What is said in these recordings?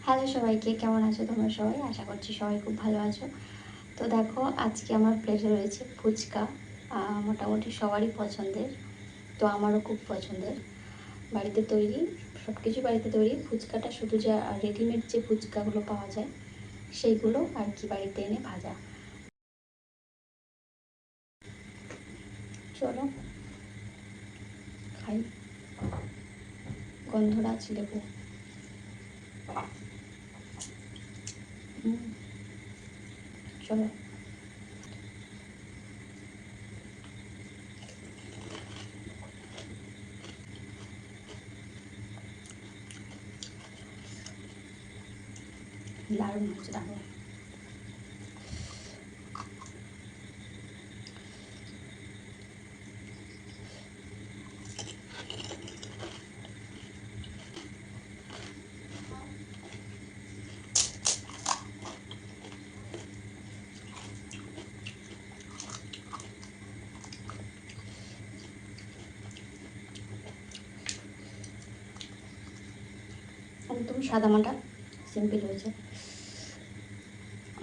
Hello সবাইকে, কেমন আছো তোমরা সবাই? আশা করছি সবাই খুব ভালো আছো। তো দেখো, আজকে আমার প্লেটে রয়েছে ফুচকা। মোটামুটি সবারই পছন্দের, তো আমারও খুব পছন্দের। বাড়িতে তৈরি, সব কিছু বাড়িতে তৈরি। ফুচকাটা শুধু যা রেডিমেড যে ফুচকাগুলো পাওয়া যায় সেইগুলো আর কি বাড়িতে এনে ভাজা। চলো খাই। গন্ধটা আছে লেবু। চলো। দারুণ হচ্ছে, দারুণ। একদম সাদামাটা, সিম্পল হয়েছে।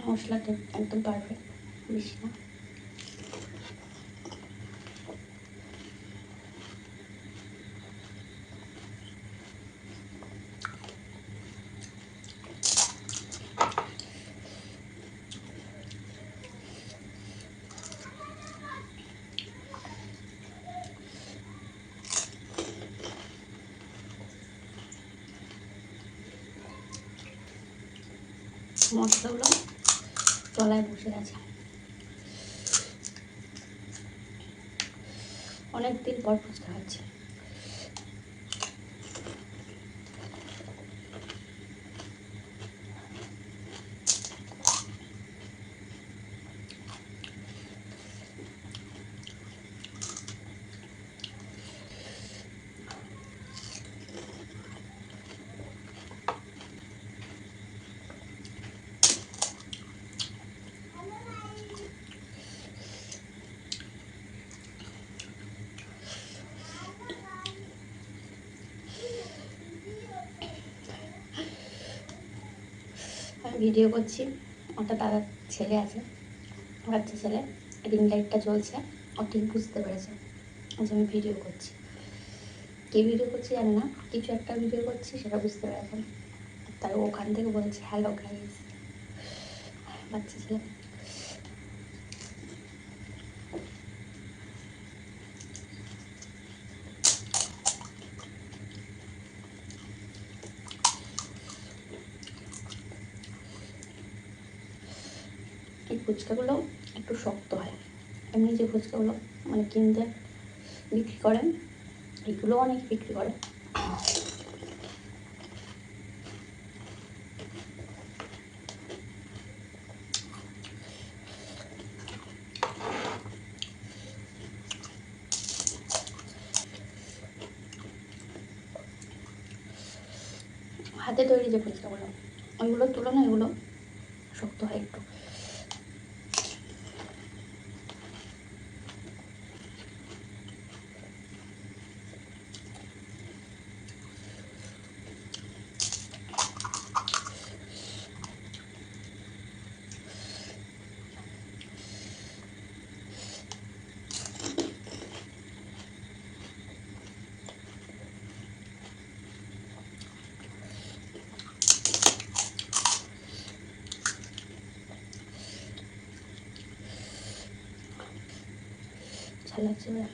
মশলাটা একদম পারফেক্ট, বেশি না। মশলাগুলো তলায় বসে গেছে। অনেক দিন পর ফুচকা খাচ্ছি। আমি ভিডিও করছি, একটা দাদার ছেলে আছে, বাচ্চা ছেলে, রিং লাইটটা জ্বলছে, ও ঠিক বুঝতে পেরেছে যে আমি ভিডিও করছি। কে ভিডিও করছি জানি না, কিছু একটা ভিডিও করছি সেটা বুঝতে পেরেছেন। তাই ওখান থেকে বলছে হ্যালো গাইস। বাচ্চা ছেলে। এই ফুচকাগুলো একটু শক্ত হয়। এমনি যে ফুচকাগুলো মানে কিনতে বিক্রি করেন, এগুলো অনেক বিক্রি করে। হাতে তৈরি যে ফুচকাগুলো, ওইগুলোর তুলনায় এগুলো শক্ত হয় একটু। ঝাল লাগছে এবার।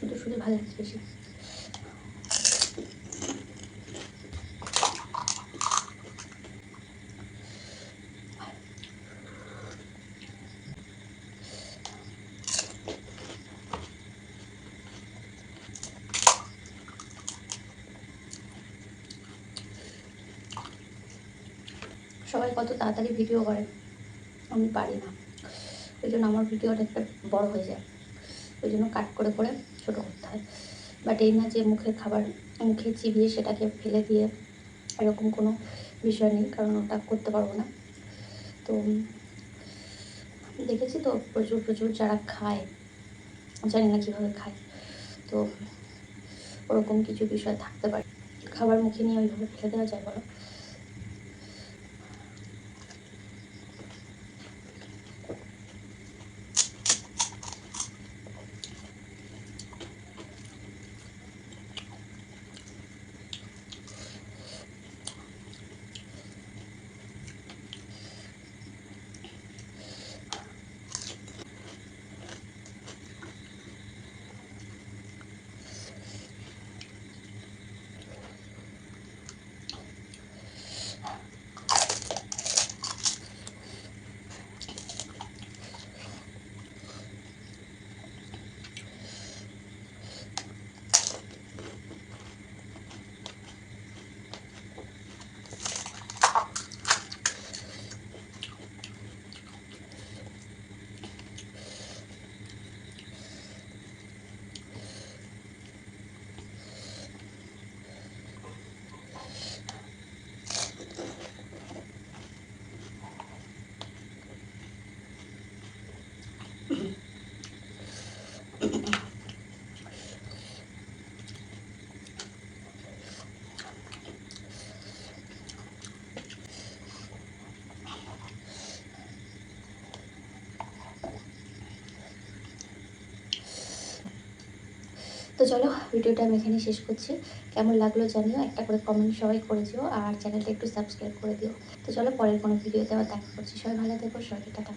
শুধু শুধু ভালো লাগছে বেশি। সবাই কত তাড়াতাড়ি ভিডিও করে, আমি পারি না। ওই জন্য আমার ভিডিও অনেকটা বড় হয়ে যায়, ওই জন্য কাট করে করে ছোটো করতে হয়। বাট এই না যে মুখের খাবার মুখে চিবিয়ে সেটাকে ফেলে দিয়ে এরকম কোনো বিষয় নেই, কারণ ওটা করতে পারবো না। তো দেখেছি তো প্রচুর প্রচুর যারা খায়, জানি না কীভাবে খায়, তো ওরকম কিছু বিষয় থাকতে পারে। খাবার মুখে নিয়ে ওইভাবে ফেলে দেওয়া যায় বলো? তো চলো ভিডিওটা আমি এখানে শেষ করছি। কেমন লাগলো জানিও, একটা করে কমেন্ট সবাই করে দিও, আর চ্যানেলটা একটু সাবস্ক্রাইব করে দিও। তো চলো পরের কোনো ভিডিওতে আবার দেখা করছি। সবাই ভালো থেকো, সবাইকে টাটা।